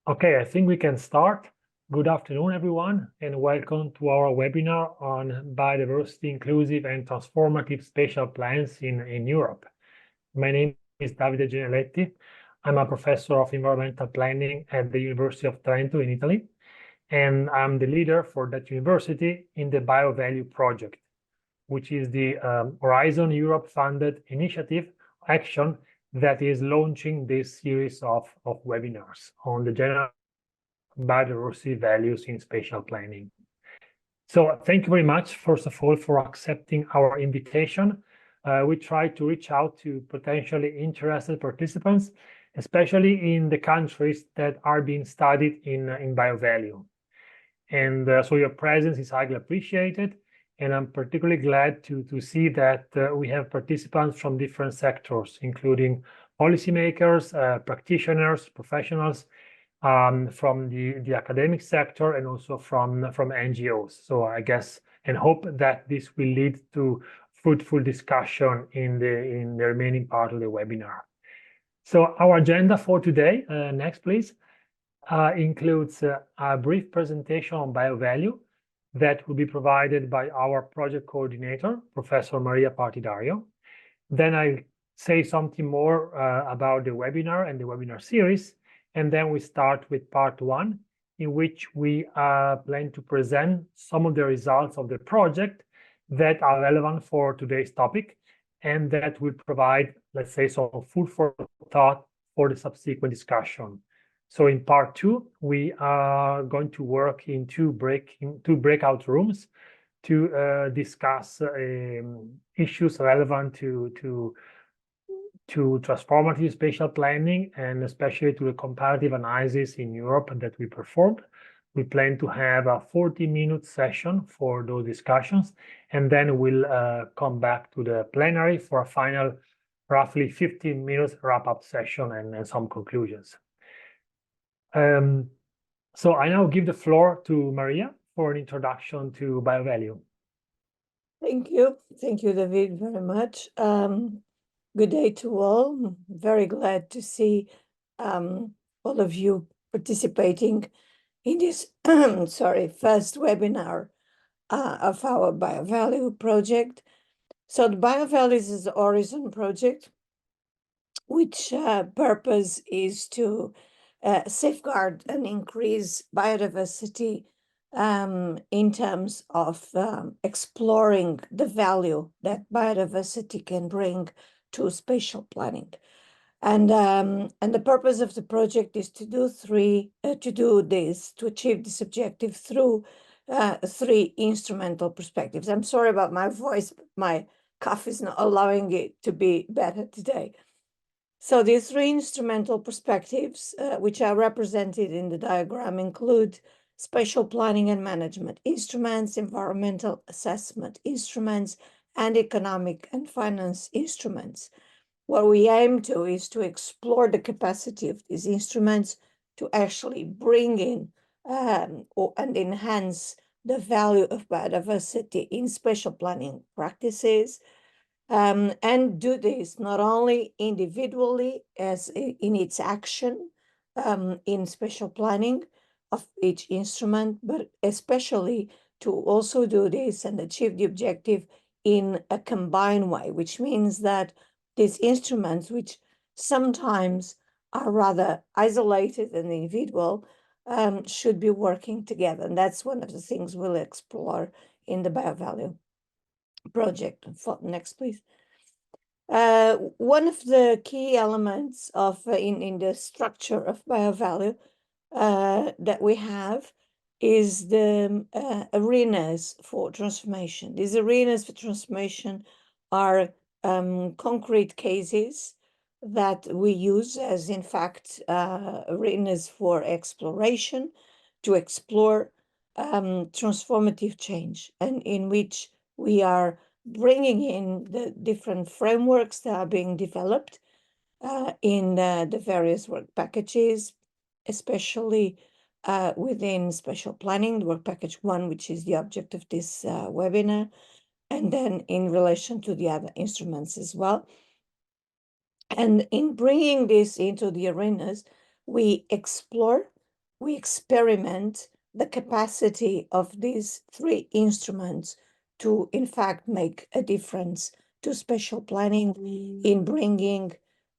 Okay, I think we can start. Good afternoon, everyone, and welcome to our webinar on biodiversity, inclusive, and transformative spatial plans in Europe. My name is Davide Geneletti. I'm a professor of environmental planning at the University of Trento in Italy, and I'm the leader for that university in the BioValue project, which is the Horizon Europe funded initiative action that is launching this series of webinars on the general biodiversity values in spatial planning. So thank you very much, first of all, for accepting our invitation. We try to reach out to potentially interested participants, especially in the countries that are being studied in BioValue. And so your presence is highly appreciated. And I'm particularly glad to see that we have participants from different sectors, including policymakers, practitioners, professionals, from the academic sector and also from NGOs. So I guess and hope that this will lead to fruitful discussion in the remaining part of the webinar. So our agenda for today, next please, includes a brief presentation on BioValue that will be provided by our project coordinator, Professor Maria Partidario. Then I'll say something more about the webinar and the webinar series. And then we start with part one, in which we plan to present some of the results of the project that are relevant for today's topic, and that will provide, let's say, some food for thought for the subsequent discussion. So in part two, we are going to work in two breakout rooms to discuss issues relevant to transformative spatial planning, and especially to the comparative analysis in Europe that we performed. We plan to have a 40-minute session for those discussions, and then we'll come back to the plenary for a final, roughly 15 minutes wrap-up session and some conclusions. So I now give the floor to Maria for an introduction to BioValue. Thank you, David, very much. Good day to all. I'm very glad to see all of you participating in this first webinar of our BioValue project. So the BioValue is a Horizon project, which purpose is to safeguard and increase biodiversity in terms of exploring the value that biodiversity can bring to spatial planning. And the purpose of the project is to achieve this objective through three instrumental perspectives. I'm sorry about my voice, but my cough is not allowing it to be better today. So these three instrumental perspectives, which are represented in the diagram, include spatial planning and management instruments, environmental assessment instruments, and economic and finance instruments. What we aim to is to explore the capacity of these instruments to actually bring in and enhance the value of biodiversity in spatial planning practices, and do this not only individually as in its action in spatial planning of each instrument, but especially to also do this and achieve the objective in a combined way, which means that these instruments, which sometimes are rather isolated and individual, should be working together. And that's one of the things we'll explore in the BioValue project. Next, please. One of the key elements of in the structure of BioValue that we have is the arenas for transformation. These arenas for transformation are concrete cases that we use as, in fact, arenas for exploration to explore transformative change, and in which we are bringing in the different frameworks that are being developed in the various work packages, especially within spatial planning, the work package 1, which is the object of this webinar, and then in relation to the other instruments as well. And in bringing this into the arenas, we explore we experiment the capacity of these three instruments to, in fact, make a difference to spatial planning in bringing,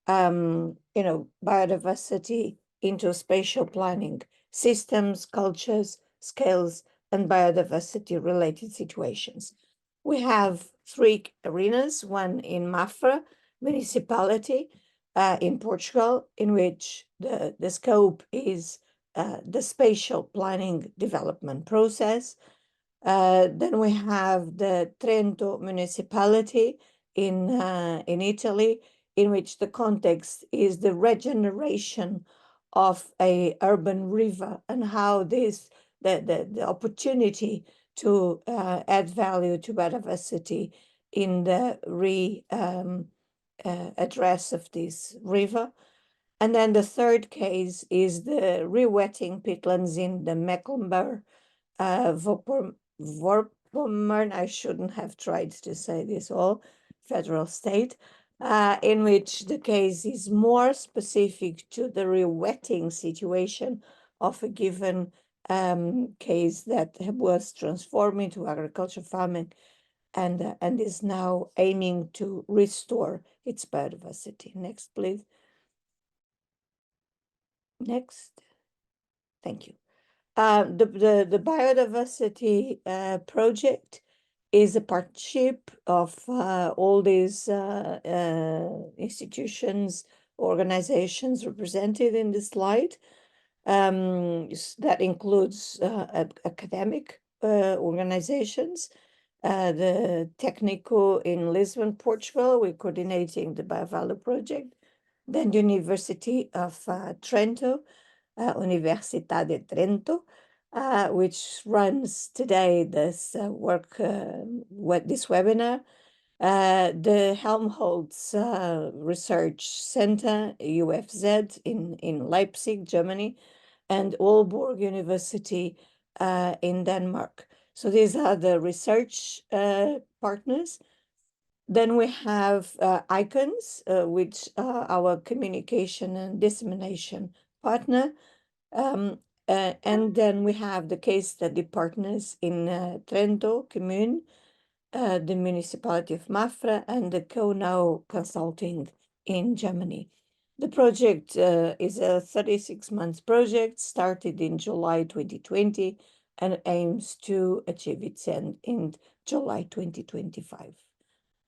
biodiversity into spatial planning systems, cultures, scales, and biodiversity-related situations. We have three arenas, one in Mafra municipality in Portugal, in which the scope is the spatial planning development process. Then we have the Trento municipality in Italy, in which the context is the regeneration of a urban river and how this the opportunity to add value to biodiversity in the address of this river. And then the third case is the re-wetting peatlands in the Mecklenburg Vorpommern, I shouldn't have tried to say this all, federal state, in which the case is more specific to the re-wetting situation of a given case that was transformed into agricultural farming and is now aiming to restore its biodiversity. Next, please. Next. Thank you. The biodiversity project is a partnership of all these institutions, organizations represented in the slide. That includes academic organizations, the Técnico in Lisbon, Portugal, we're coordinating the BioValue project, then University of Trento, Università di Trento, which runs today this this webinar. The Helmholtz Research Center, UFZ, in Leipzig, Germany, and Aalborg University in Denmark. So these are the research partners. Then we have ICONS, which are our communication and dissemination partner. And then we have the case study partners in Trento Commune, the municipality of Mafra, and the Konau Consulting in Germany. The project is a 36-month project, started in July 2020, and aims to achieve its end in July 2025.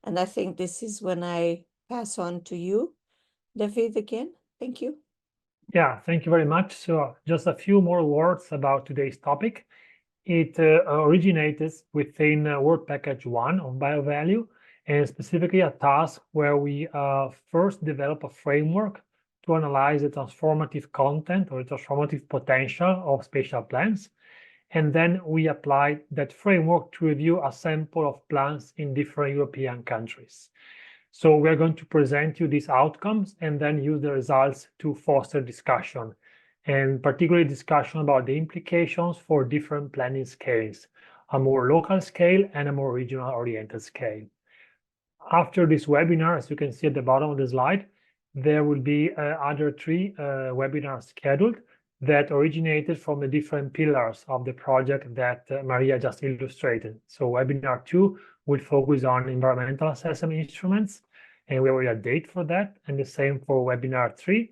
And I think this is when I pass on to you, David, again. Thank you. Yeah, thank you very much. So just a few more words about today's topic. It originated within Work Package 1 of BioValue, and specifically a task where we first develop a framework to analyze the transformative content or the transformative potential of spatial plans. And then we applied that framework to review a sample of plans in different European countries. So we're going to present you these outcomes and then use the results to foster discussion, and particularly discussion about the implications for different planning scales, a more local scale and a more regional oriented scale. After this webinar, as you can see at the bottom of the slide, there will be other 3 webinars scheduled that originated from the different pillars of the project that Maria just illustrated. So webinar 2 will focus on environmental assessment instruments, and we already have a date for that, and the same for webinar 3,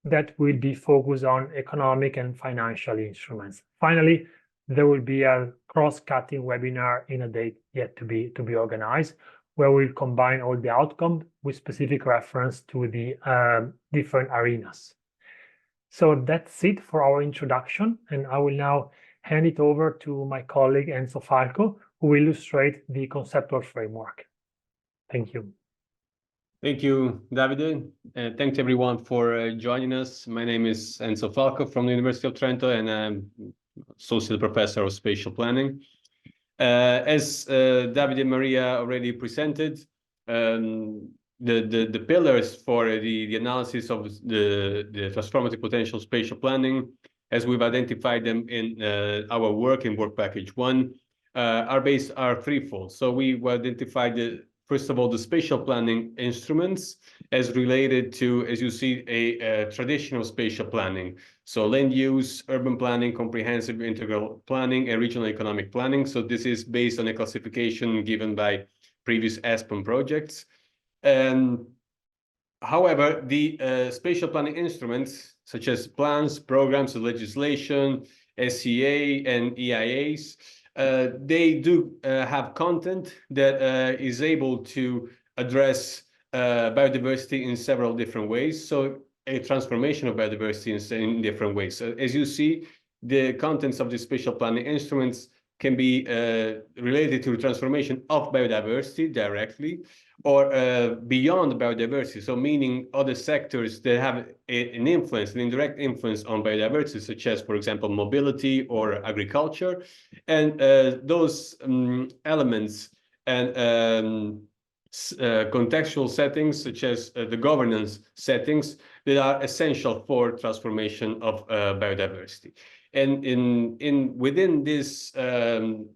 that will be focused on economic and financial instruments. Finally, there will be a cross-cutting webinar in a date yet to be organized, where we'll combine all the outcomes with specific reference to the different arenas. So that's it for our introduction, and I will now hand it over to my colleague Enzo Falco, who will illustrate the conceptual framework. Thank you. Thank you, Davide. Thanks everyone for joining us. My name is Enzo Falco from the University of Trento, and I'm Associate Professor of Spatial Planning. As Davide and Maria already presented, the pillars for the analysis of the transformative potential spatial planning, as we've identified them in our work in Work Package 1, are threefold. So we identified first of all, the spatial planning instruments as related to, as you see, a traditional spatial planning. So land use, urban planning, comprehensive integral planning, and regional economic planning. So this is based on a classification given by previous ASPEN projects. However, the spatial planning instruments, such as plans, programs, legislation, SCA, and EIAs, they do have content that is able to address biodiversity in several different ways. So a transformation of biodiversity in different ways. So as you see, the contents of the spatial planning instruments can be related to the transformation of biodiversity directly, or beyond biodiversity, so meaning other sectors that have an influence, an indirect influence on biodiversity, such as, for example, mobility or agriculture. And those elements and contextual settings, such as the governance settings, that are essential for transformation of biodiversity. And within these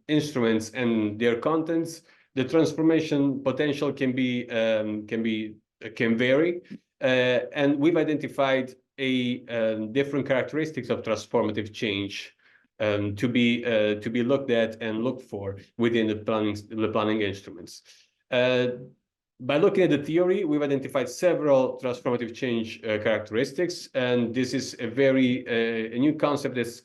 instruments and their contents, the transformation potential can vary, and we've identified different characteristics of transformative change to be looked at and looked for within the planning instruments. By looking at the theory, we've identified several transformative change characteristics, and this is a new concept that's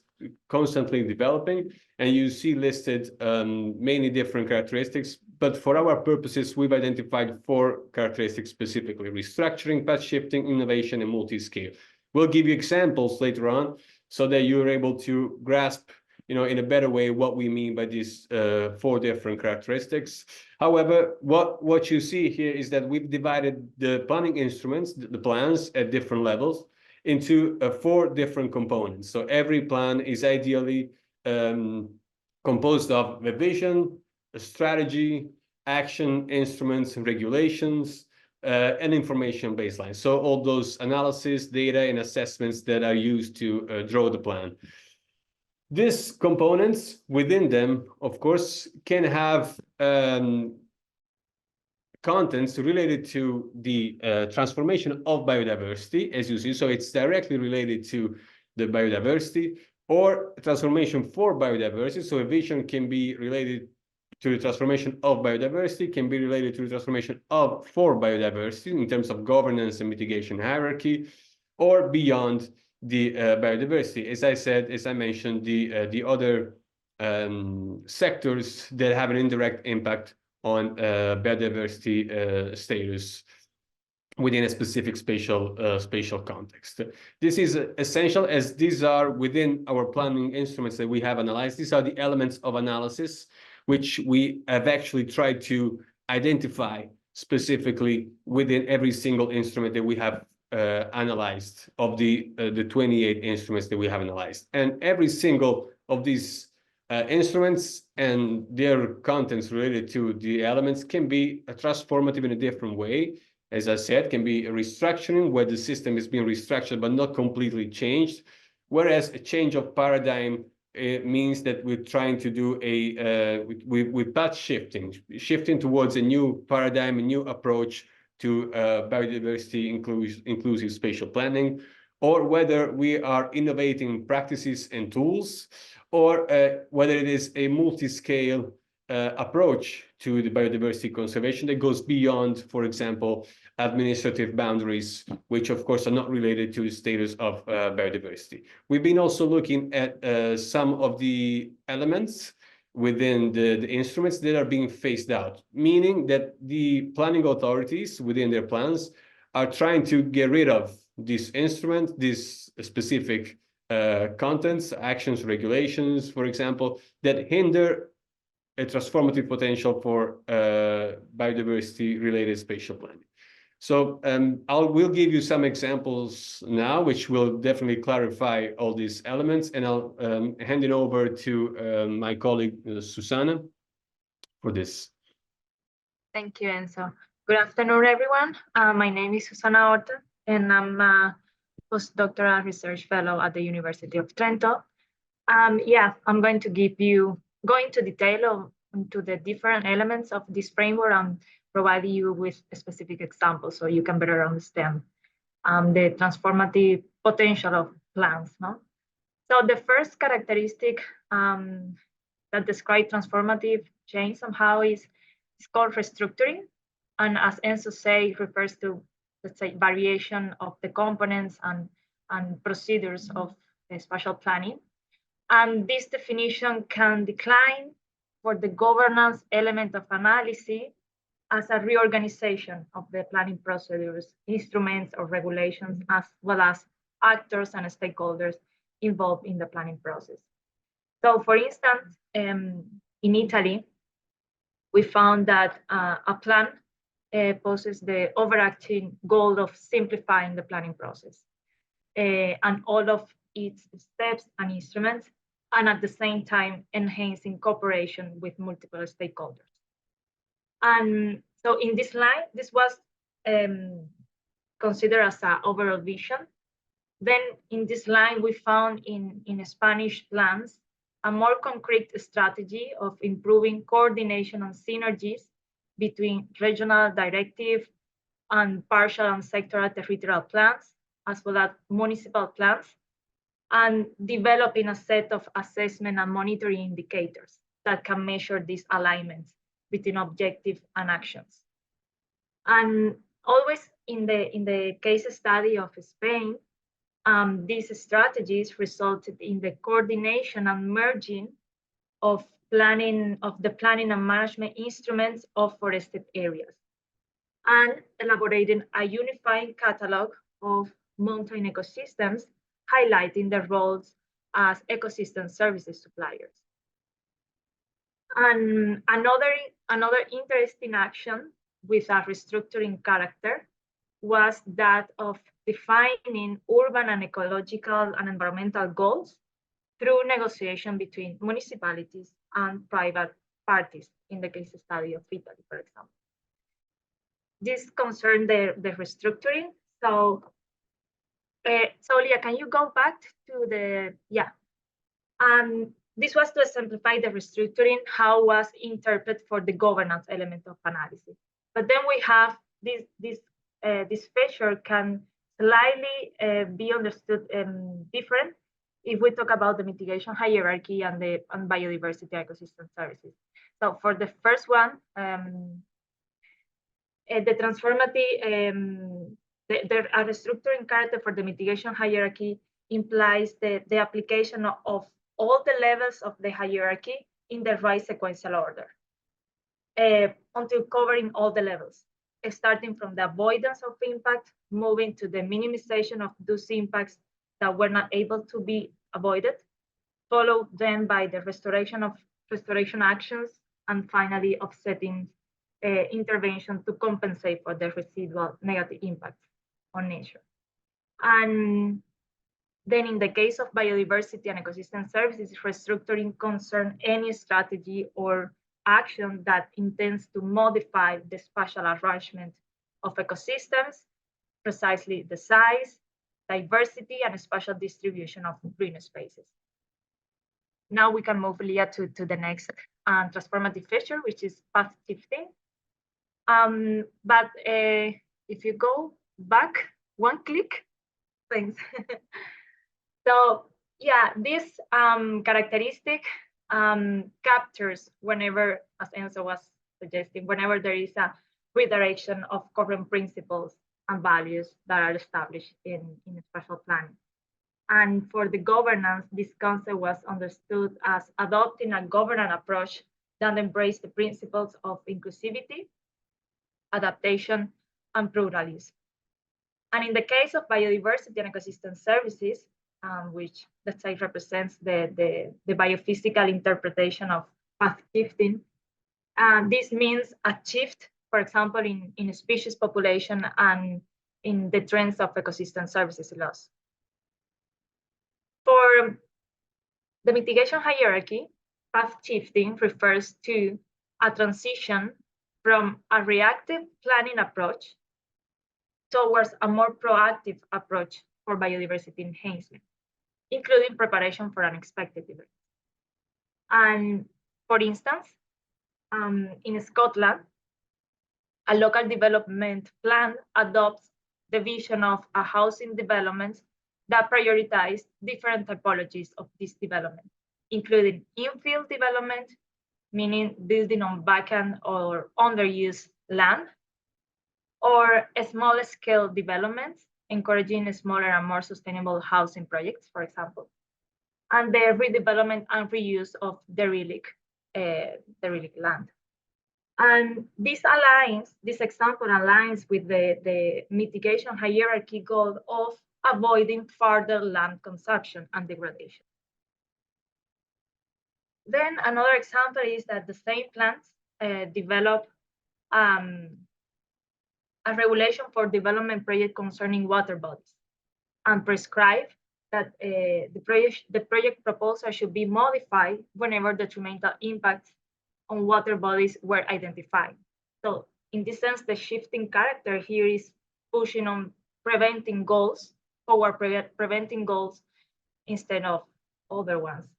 constantly developing, and you see listed many different characteristics. But for our purposes, we've identified 4 characteristics specifically: restructuring, path shifting, innovation, and multi-scale. We'll give you examples later on so that you're able to grasp, in a better way what we mean by these 4 different characteristics. However, what you see here is that we've divided the planning instruments, the plans at different levels, into 4 different components. So every plan is ideally composed of a vision, a strategy, action, instruments, and regulations, and information baseline. So all those analysis, data, and assessments that are used to draw the plan. These components within them, of course, can have contents related to the transformation of biodiversity, as you see. So it's directly related to the biodiversity, or transformation for biodiversity. So a vision can be related to the transformation of biodiversity, can be related to the transformation for biodiversity in terms of governance and mitigation hierarchy, or beyond the biodiversity. As I mentioned, the other sectors that have an indirect impact on biodiversity status within a specific spatial context. This is essential, as these are within our planning instruments that we have analyzed. These are the elements of analysis which we have actually tried to identify specifically within every single instrument that we have analyzed, of the 28 instruments that we have analyzed. And every single of these instruments and their contents related to the elements can be transformative in a different way. As I said, can be a restructuring, where the system is being restructured but not completely changed. Whereas a change of paradigm, it means that we're trying to do with path shifting towards a new paradigm, a new approach to biodiversity inclusive spatial planning, or whether we are innovating practices and tools, or whether it is a multi-scale approach to the biodiversity conservation that goes beyond, for example, administrative boundaries, which of course are not related to the status of biodiversity. We've been also looking at some of the elements within the instruments that are being phased out, meaning that the planning authorities within their plans are trying to get rid of this instrument, this specific contents, actions, regulations, for example, that hinder a transformative potential for biodiversity-related spatial planning. So we'll give you some examples now, which will definitely clarify all these elements, and I'll hand it over to my colleague, Susanna, for this. Thank you, Enzo. Good afternoon, everyone. My name is Susanna Horta, and I'm a postdoctoral research fellow at the University of Trento. I'm going to go into detail into the different elements of this framework and provide you with specific examples so you can better understand the transformative potential of plants. No? So the first characteristic that describes transformative change somehow is called restructuring. And as Enzo said, refers to, let's say, variation of the components and procedures of spatial planning. And this definition can decline for the governance element of analysis as a reorganization of the planning procedures, instruments, or regulations, as well as actors and stakeholders involved in the planning process. So, for instance, in Italy, we found that a plan poses the overarching goal of simplifying the planning process and all of its steps and instruments, and at the same time enhancing cooperation with multiple stakeholders. And so in this line, this was considered as an overall vision. Then in this line, we found in Spanish plans a more concrete strategy of improving coordination and synergies between regional directive and partial and sectoral territorial plans, as well as municipal plans, and developing a set of assessment and monitoring indicators that can measure these alignments between objectives and actions. And always in the case study of Spain, these strategies resulted in the coordination and merging of the planning and management instruments of forested areas, and elaborating a unifying catalog of mountain ecosystems, highlighting their roles as ecosystem services suppliers. And another interesting action with a restructuring character was that of defining urban and ecological and environmental goals through negotiation between municipalities and private parties, in the case study of Italy, for example. This concerned the restructuring. So, Leah, can you go back to the, yeah. This was to simplify the restructuring, how was interpreted for the governance element of analysis. But then we have this feature can slightly be understood different if we talk about the mitigation hierarchy and biodiversity ecosystem services. So for the first one, the transformative, the restructuring character for the mitigation hierarchy implies the application of all the levels of the hierarchy in the right sequential order until covering all the levels, starting from the avoidance of impact, moving to the minimization of those impacts that were not able to be avoided, followed then by the restoration actions, and finally offsetting intervention to compensate for the residual negative impacts on nature. And then in the case of biodiversity and ecosystem services, restructuring concerns any strategy or action that intends to modify the spatial arrangement of ecosystems, precisely the size, diversity, and spatial distribution of green spaces. Now we can move, Leah, to the next transformative feature, which is path shifting. But if you go back one click, thanks. So yeah, this characteristic captures whenever, as Enzo was suggesting, whenever there is a redirection of current principles and values that are established in spatial planning. And for the governance, this concept was understood as adopting a governance approach that embraced the principles of inclusivity, adaptation, and pluralism. And in the case of biodiversity and ecosystem services, which let's say represents the biophysical interpretation of path shifting, this means a shift, for example, in species population and in the trends of ecosystem services loss. For the mitigation hierarchy, path shifting refers to a transition from a reactive planning approach towards a more proactive approach for biodiversity enhancement, including preparation for unexpected events. And for instance, in Scotland, a local development plan adopts the vision of a housing development that prioritize different typologies of this development, including infill development, meaning building on vacant or underused land, or small scale developments, encouraging smaller and more sustainable housing projects, for example, and the redevelopment and reuse of derelict land. And this example aligns with the mitigation hierarchy goal of avoiding further land consumption and degradation. Then another example is that the same plans develop a regulation for development project concerning water bodies and prescribe that the project proposal should be modified whenever detrimental impacts on water bodies were identified. So in this sense, the shifting character here is pushing on preventing goals or preventing goals instead of other ones.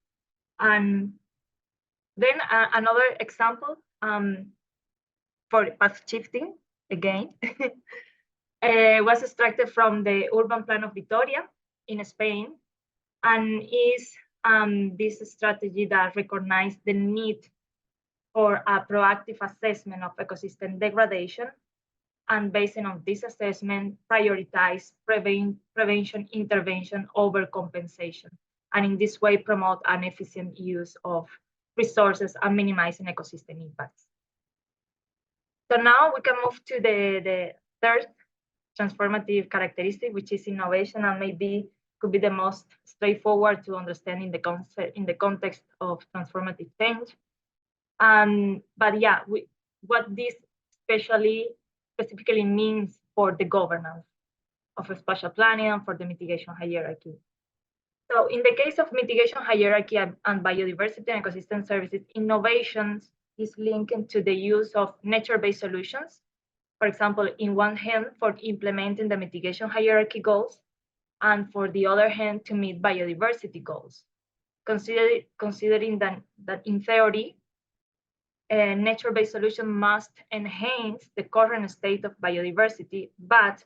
And then another example for path shifting, again, was extracted from the urban plan of Vitoria in Spain, and is this strategy that recognized the need for a proactive assessment of ecosystem degradation, and based on this assessment, prioritize prevention intervention over compensation, and in this way promote an efficient use of resources and minimizing ecosystem impacts. So now we can move to the third transformative characteristic, which is innovation, and maybe could be the most straightforward to understand in the context of transformative change. But yeah, what this specifically means for the governance of spatial planning and for the mitigation hierarchy. So in the case of mitigation hierarchy and biodiversity and ecosystem services, innovations is linked to the use of nature-based solutions. For example, in one hand, for implementing the mitigation hierarchy goals, and for the other hand, to meet biodiversity goals. Considering that in theory, a nature-based solution must enhance the current state of biodiversity, but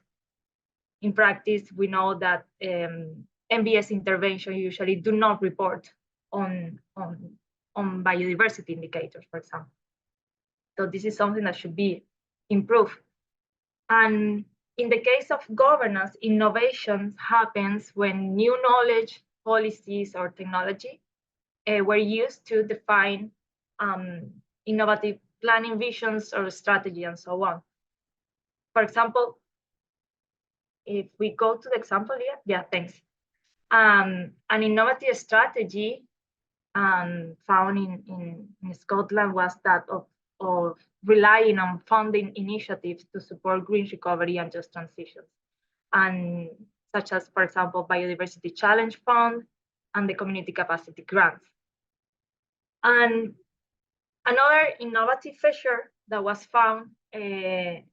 in practice, we know that NBS intervention usually do not report on biodiversity indicators, for example. So this is something that should be improved. And in the case of governance, innovation happens when new knowledge, policies, or technology were used to define innovative planning visions or strategy and so on. For example, if we go to the example here, yeah, thanks. An innovative strategy found in Scotland was that of relying on funding initiatives to support green recovery and just transitions, and such as, for example, Biodiversity Challenge Fund and the Community Capacity Grants. And another innovative feature that was found in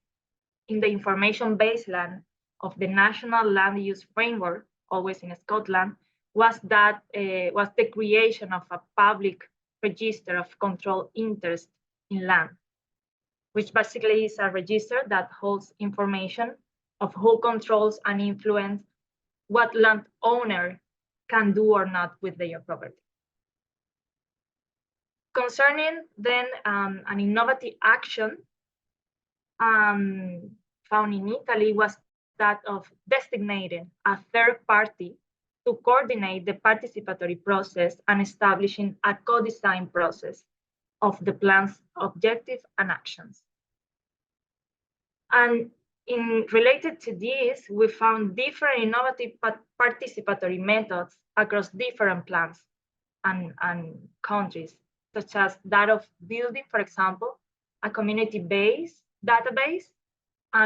the information baseline of the National Land Use Framework, always in Scotland, was the creation of a public register of control interest in land, which basically is a register that holds information of who controls and influence what landowner can do or not with their property. Concerning then an innovative action found in Italy was that of designating a third party to coordinate the participatory process and establishing a co-design process of the plan's objectives and actions. And related to this, we found different innovative participatory methods across different plans and countries, such as that of building, for example, a community-based database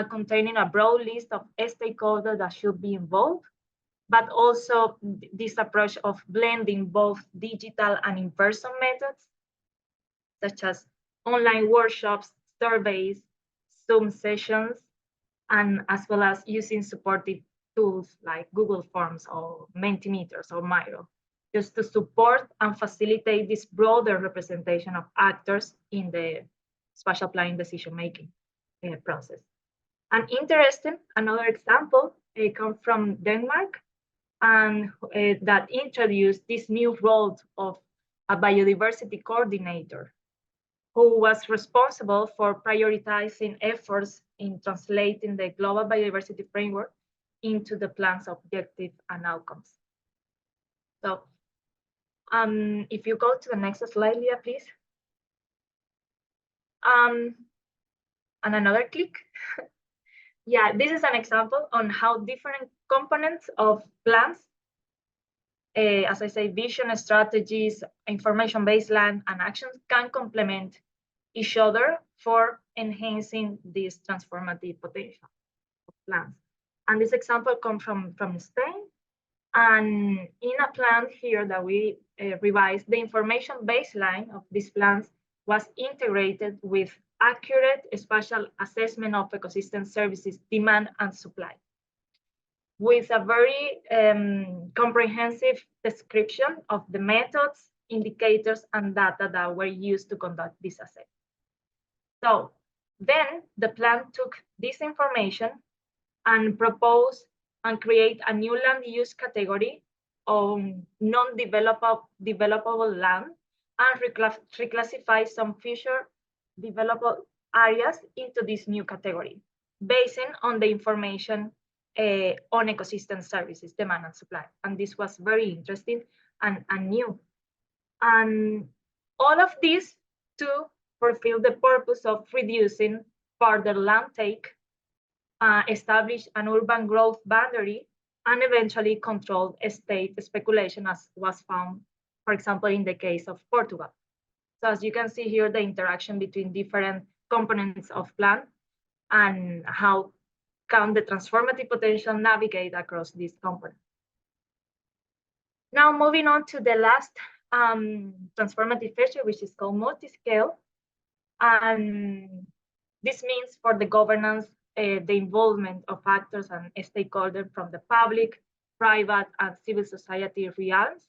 containing a broad list of stakeholders that should be involved, but also this approach of blending both digital and in-person methods, such as online workshops, surveys, Zoom sessions, and as well as using supportive tools like Google Forms or Mentimeters or Miro, just to support and facilitate this broader representation of actors in the spatial planning decision-making process. And interesting, another example comes from Denmark, and that introduced this new role of a biodiversity coordinator, who was responsible for prioritizing efforts in translating the global biodiversity framework into the plan's objectives and outcomes. So if you go to the next slide, Leah, please. And another click. Yeah, this is an example on how different components of plans, as I say, vision, strategies, information baseline, and actions can complement each other for enhancing this transformative potential of plans. And this example comes from Spain. And in a plan here that we revised, the information baseline of these plans was integrated with accurate spatial assessment of ecosystem services demand and supply, with a very comprehensive description of the methods, indicators, and data that were used to conduct this assessment. So then the plan took this information and proposed and create a new land use category of non-developable land and reclassify some future developable areas into this new category, based on the information on ecosystem services, demand and supply. And this was very interesting and new. And all of this to fulfill the purpose of reducing further land take, establish an urban growth boundary, and eventually control estate speculation, as was found, for example, in the case of Portugal. So as you can see here, the interaction between different components of plan and how can the transformative potential navigate across these components. Now moving on to the last transformative feature, which is called multi-scale. And this means for the governance, the involvement of actors and stakeholders from the public, private, and civil society realms,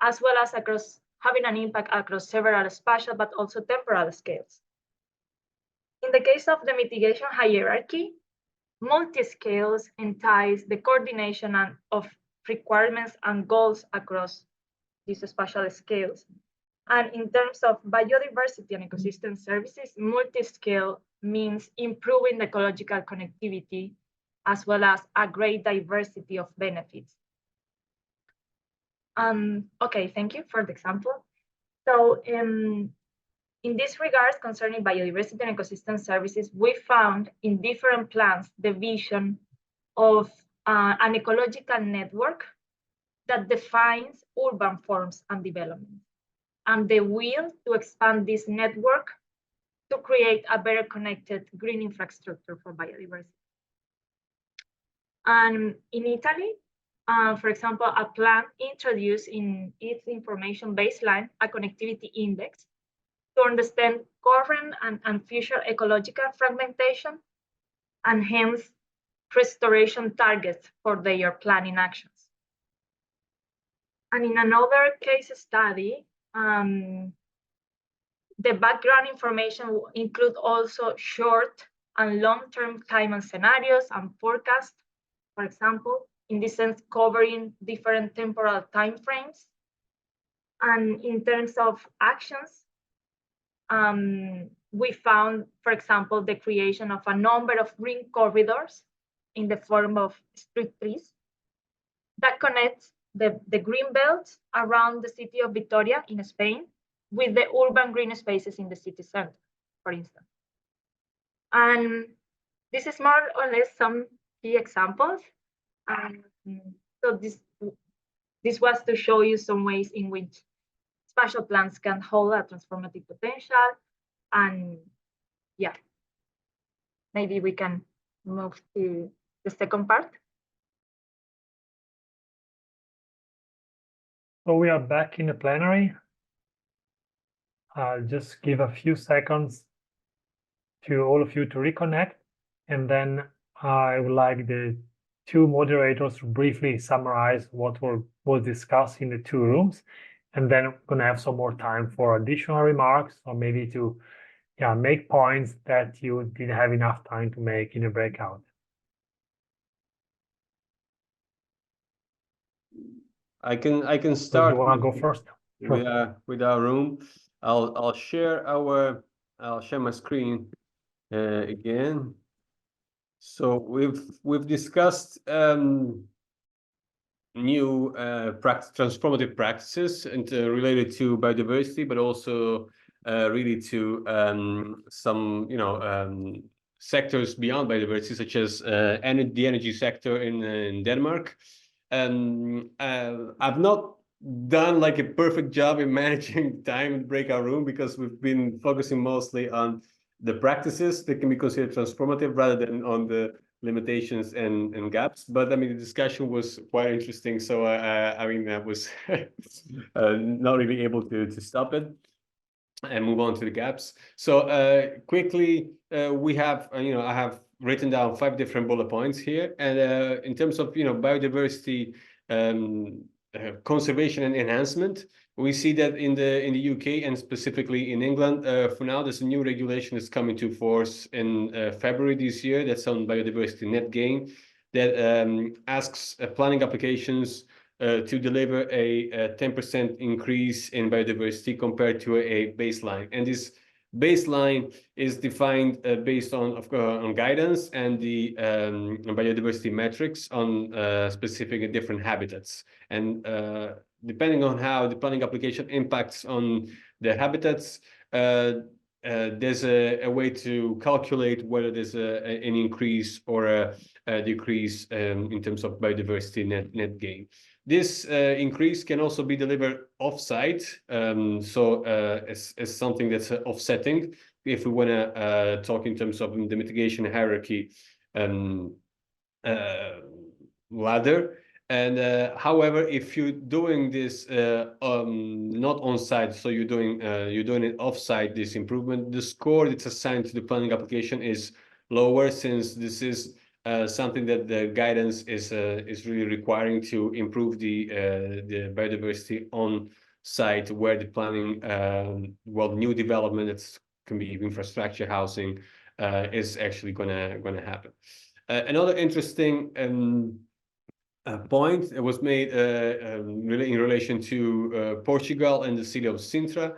as well as across having an impact across several spatial but also temporal scales. In the case of the mitigation hierarchy, multi-scales entails the coordination of requirements and goals across these spatial scales. And in terms of biodiversity and ecosystem services, multi-scale means improving the ecological connectivity as well as a great diversity of benefits. Okay, thank you for the example. So in this regards, concerning biodiversity and ecosystem services, we found in different plans the vision of an ecological network that defines urban forms and development, and the will to expand this network to create a better connected green infrastructure for biodiversity. And in Italy, for example, a plan introduced in its information baseline a connectivity index to understand current and future ecological fragmentation, and hence restoration targets for their planning actions. And in another case study, the background information will include also short and long-term climate scenarios and forecasts, for example, in this sense, covering different temporal timeframes. And in terms of actions, we found, for example, the creation of a number of green corridors in the form of street trees that connects the green belt around the city of Vitoria in Spain with the urban green spaces in the city center, for instance. And this is more or less some key examples. So this was to show you some ways in which spatial plans can hold a transformative potential. And yeah, maybe we can move to the second part. So we are back in the plenary. I'll just give a few seconds to all of you to reconnect, and then I would like the two moderators to briefly summarize what was discussed in the two rooms, and then we're going to have some more time for additional remarks, or maybe to make points that you didn't have enough time to make in a breakout. I can So start. you want to go first? Sure. With our room. I'll share my screen again. So we've discussed new transformative practices and related to biodiversity, but also really to some sectors beyond biodiversity, such as the energy sector in Denmark. I've not done like a perfect job in managing time in breakout room because we've been focusing mostly on the practices that can be considered transformative rather than on the limitations and gaps. But I mean, the discussion was quite interesting. So I mean, I was not really able to stop it and move on to the gaps. So quickly, we have, I have written down 5 different bullet points here. And in terms of, biodiversity conservation and enhancement, we see that in the UK and specifically in England, for now, there's a new regulation that's coming to force in February this year. That's on biodiversity net gain that asks planning applications to deliver a 10% increase in biodiversity compared to a baseline. And this baseline is defined based on guidance and the biodiversity metrics on specific and different habitats. And depending on how the planning application impacts on the habitats, there's a way to calculate whether there's an increase or a decrease in terms of biodiversity net gain. This increase can also be delivered off-site, as something that's offsetting. If we want to talk in terms of the mitigation hierarchy ladder. And however, if you're doing this not on site, so you're doing it off site, this improvement, the score that's assigned to the planning application is lower, since this is something that the guidance is really requiring to improve the biodiversity on site, where the planning, new development, that can be infrastructure, housing, is actually gonna happen. Another interesting point was made really in relation to Portugal and the city of Sintra.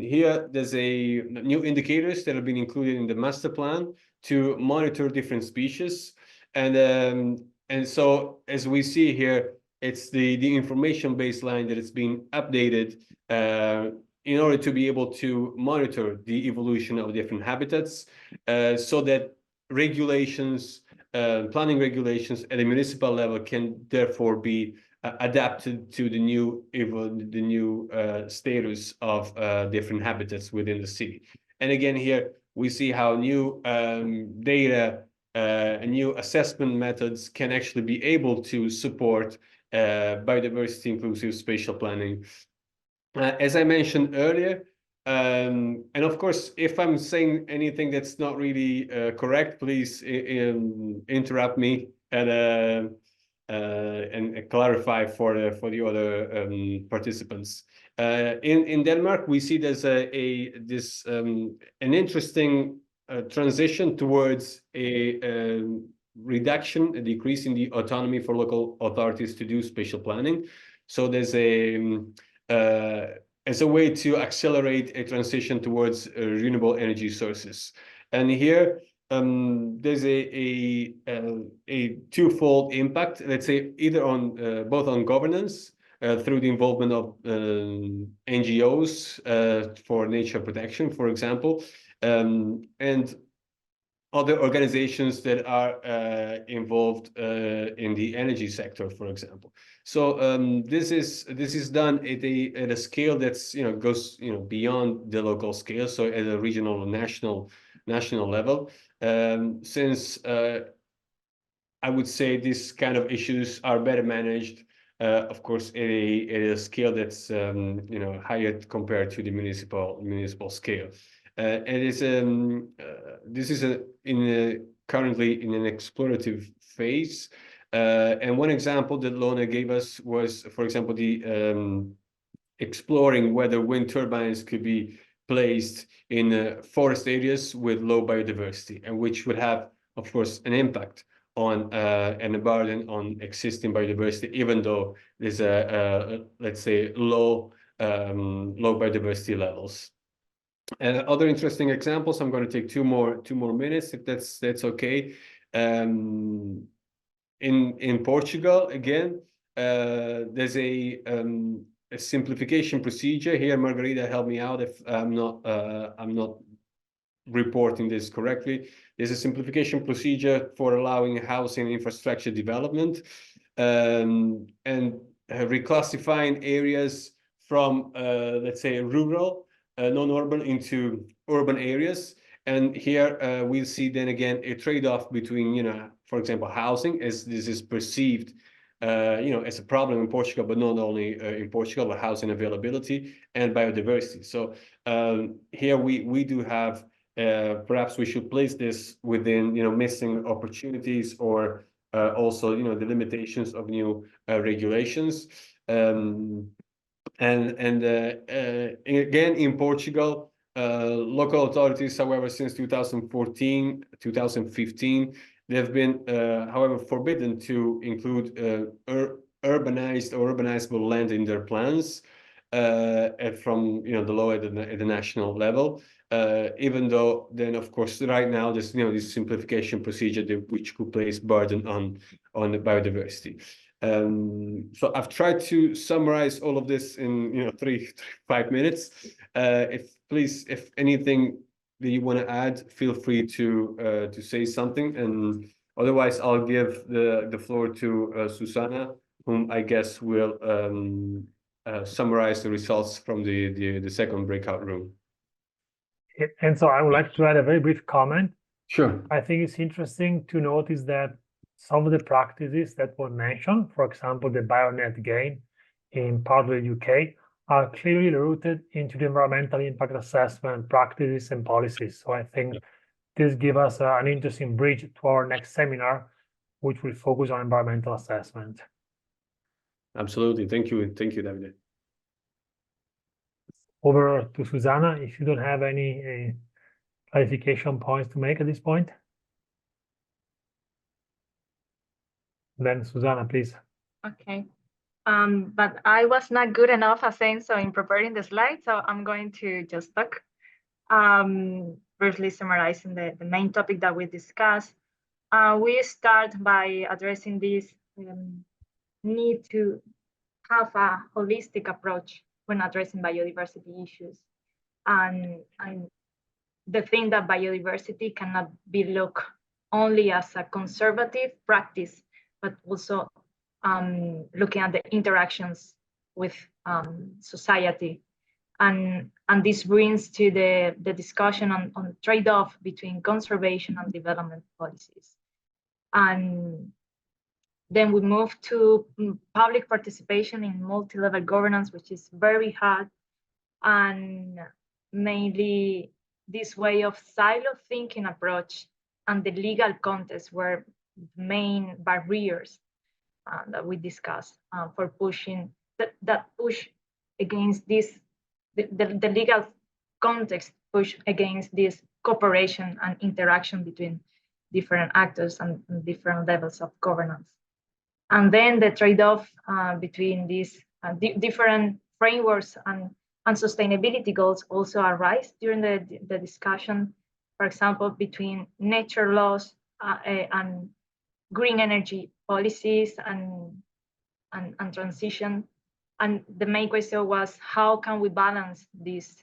Here there's a new indicators that have been included in the master plan to monitor different species, and so as we see here, it's the information baseline that is being updated in order to be able to monitor the evolution of different habitats, so that regulations, planning regulations at a municipal level can therefore be adapted to the new status of different habitats within the city. And again, here we see how new data and new assessment methods can actually be able to support biodiversity-inclusive spatial planning. As I mentioned earlier, and of course, if I'm saying anything that's not really correct, please interrupt me and clarify for the other participants. In Denmark, we see there's an interesting transition towards a reduction, a decrease in the autonomy for local authorities to do spatial planning. So there's as a way to accelerate a transition towards renewable energy sources. And here there's a twofold impact, let's say, either on both on governance through the involvement of NGOs for nature protection, for example, and other organizations that are involved in the energy sector, for example. So this is done at a scale that's goes beyond the local scale, so at a regional or national level. Since I would say these kind of issues are better managed, of course, at a scale that's higher compared to the municipal scale. And it's this is currently in an explorative phase. And one example that Lona gave us was, for example, the exploring whether wind turbines could be placed in forest areas with low biodiversity, and which would have, of course, an impact on and a burden on existing biodiversity, even though there's let's say low biodiversity levels. And other interesting examples, I'm going to take two more minutes, if that's okay. In Portugal, again, there's a simplification procedure here. Margarita, help me out if I'm not reporting this correctly. There's a simplification procedure for allowing housing infrastructure development, and reclassifying areas from let's say rural, non-urban into urban areas. And here we'll see then again a trade-off between, you know, for example, housing, as this is perceived, you know, as a problem in Portugal, but not only in Portugal, but housing availability and biodiversity. So here we do have, perhaps we should place this within, you know, missing opportunities, or also, you know, the limitations of new regulations. And again, in Portugal, local authorities, however, since 2014, 2015, they've been, however, forbidden to include urbanized or urbanizable land in their plans, from, you know, the law at the national level. Even though then, of course, right now there's, you know, this simplification procedure which could place burden on the biodiversity. So I've tried to summarize all of this in, you know, 5 minutes. If anything that you want to add, feel free to say something, and otherwise I'll give the floor to Susanna, whom I guess will summarize the results from the second breakout room. And so I would like to add a very brief comment. Sure. I think it's interesting to notice that some of the practices that were mentioned, for example, the bionet gain in part of the UK, are clearly rooted into the environmental impact assessment practices and policies. So I think this gives us an interesting bridge to our next seminar, which will focus on environmental assessment. Absolutely. Thank you, Davide. Over to Susanna, if you don't have any clarification points to make at this point. Then Susanna, please. Okay. But I was not good enough as saying so in preparing the slides, so I'm going to just talk. Briefly summarizing the main topic that we discussed. We start by addressing this need to have a holistic approach when addressing biodiversity issues. And the thing that biodiversity cannot be looked only as a conservative practice, but also looking at the interactions with society. And this brings to the discussion on trade-off between conservation and development policies. And then we move to public participation in multi-level governance, which is very hard. And mainly this way of silo thinking approach and the legal context were main barriers that we discussed for pushing, that push against this, the legal context push against this cooperation and interaction between different actors and different levels of governance. And then the trade-off between these different frameworks and sustainability goals also arise during the discussion, for example, between nature laws and green energy policies and transition. And the main question was, how can we balance these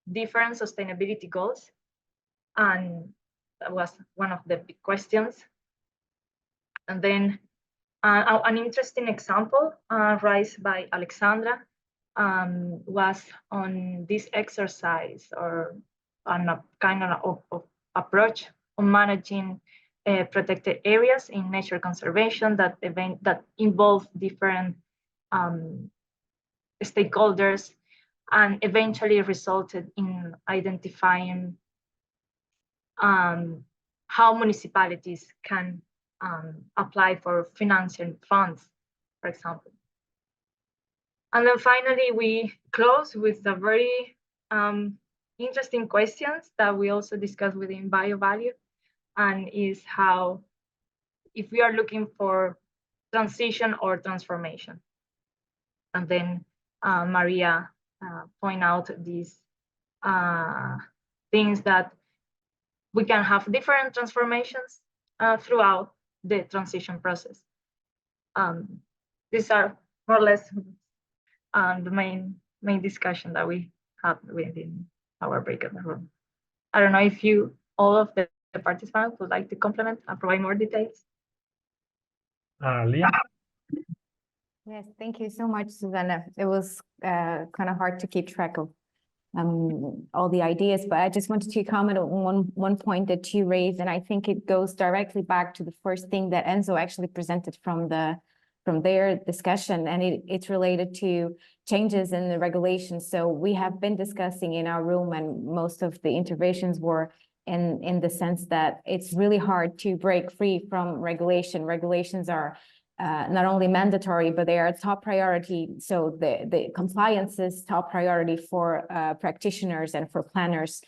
different sustainability goals? And that was one of the big questions. And then an interesting example raised by Alexandra was on this exercise, or on a kind of approach on managing protected areas in nature conservation that involve different stakeholders, and eventually resulted in identifying how municipalities can apply for financing funds, for example. And then finally, we close with a very interesting questions that we also discussed within BioValue, and is how, if we are looking for transition or transformation. And then Maria point out these things that we can have different transformations throughout the transition process. These are more or less the main discussion that we have within our breakout room. I don't know if all of the participants would like to complement and provide more details. Leah? Yes, thank you so much, Susanna. It was kind of hard to keep track of all the ideas, but I just wanted to comment on one point that you raised, and I think it goes directly back to the first thing that Enzo actually presented from their discussion, and it's related to changes in the regulations. So we have been discussing in our room, and most of the interventions were in the sense that it's really hard to break free from regulation. Regulations are not only mandatory, but they are a top priority. So the compliance is top priority for practitioners and for planners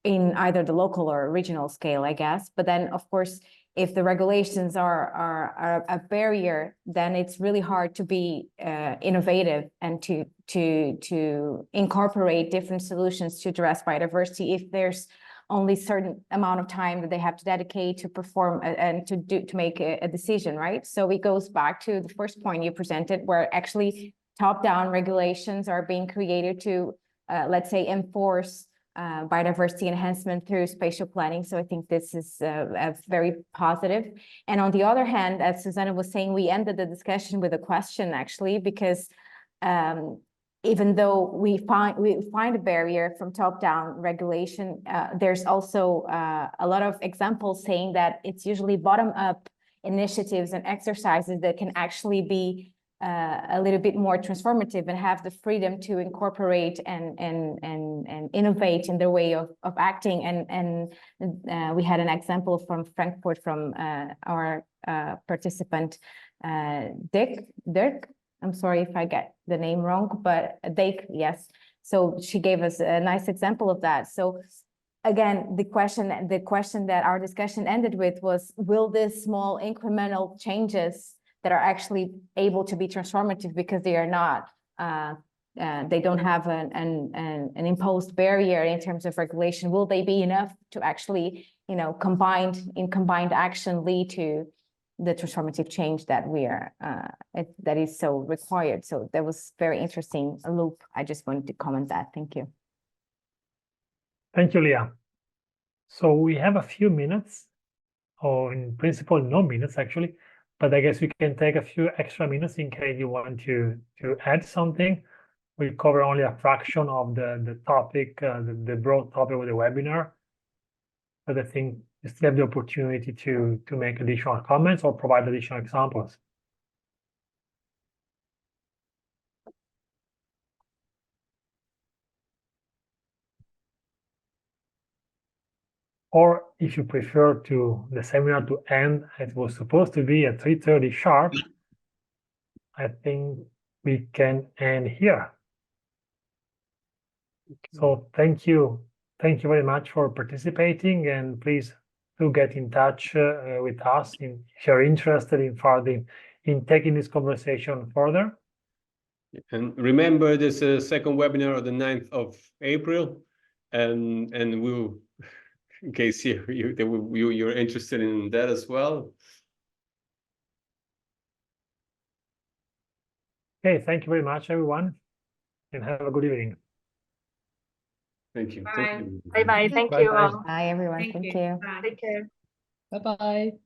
in either the local or regional scale, I guess. But then, of course, if the regulations are a barrier, then it's really hard to be innovative and to incorporate different solutions to address biodiversity if there's only certain amount of time that they have to dedicate to perform and to make a decision, right? So it goes back to the first point you presented, where actually top-down regulations are being created to, let's say, enforce biodiversity enhancement through spatial planning. So I think this is very positive. And on the other hand, as Susanna was saying, we ended the discussion with a question, actually, because even though we find a barrier from top-down regulation, there's also a lot of examples saying that it's usually bottom-up initiatives and exercises that can actually be a little bit more transformative and have the freedom to incorporate and innovate in their way of acting. And we had an example from Frankfurt from our participant, Dirk. I'm sorry if I get the name wrong, but Dake, yes. So she gave us a nice example of that. So again, the question that our discussion ended with was, will these small incremental changes that are actually able to be transformative because they are not, they don't have an imposed barrier in terms of regulation, will they be enough to actually, combined action lead to the transformative change that that is so required? So that was very interesting, a loop. I just wanted to comment that. Thank you. Thank you, Leah. So we have a few minutes, or in principle, no minutes actually, but I guess we can take a few extra minutes in case you want to add something. We cover only a fraction of the topic, the broad topic of the webinar, but I think you still have the opportunity to make additional comments or provide additional examples. Or if you prefer the seminar to end, it was supposed to be at 3:30 sharp, I think we can end here. So thank you very much for participating, and please do get in touch with us if you're interested in taking this conversation further. And remember, this is a second webinar on the 9th of April, and we'll, in case you're interested in that as well. Okay, thank you very much, everyone, and have a good evening. Thank you. Bye. Bye-bye. Thank you all. Bye, everyone. Thank Thank you. you. Bye. Take care. Bye-bye.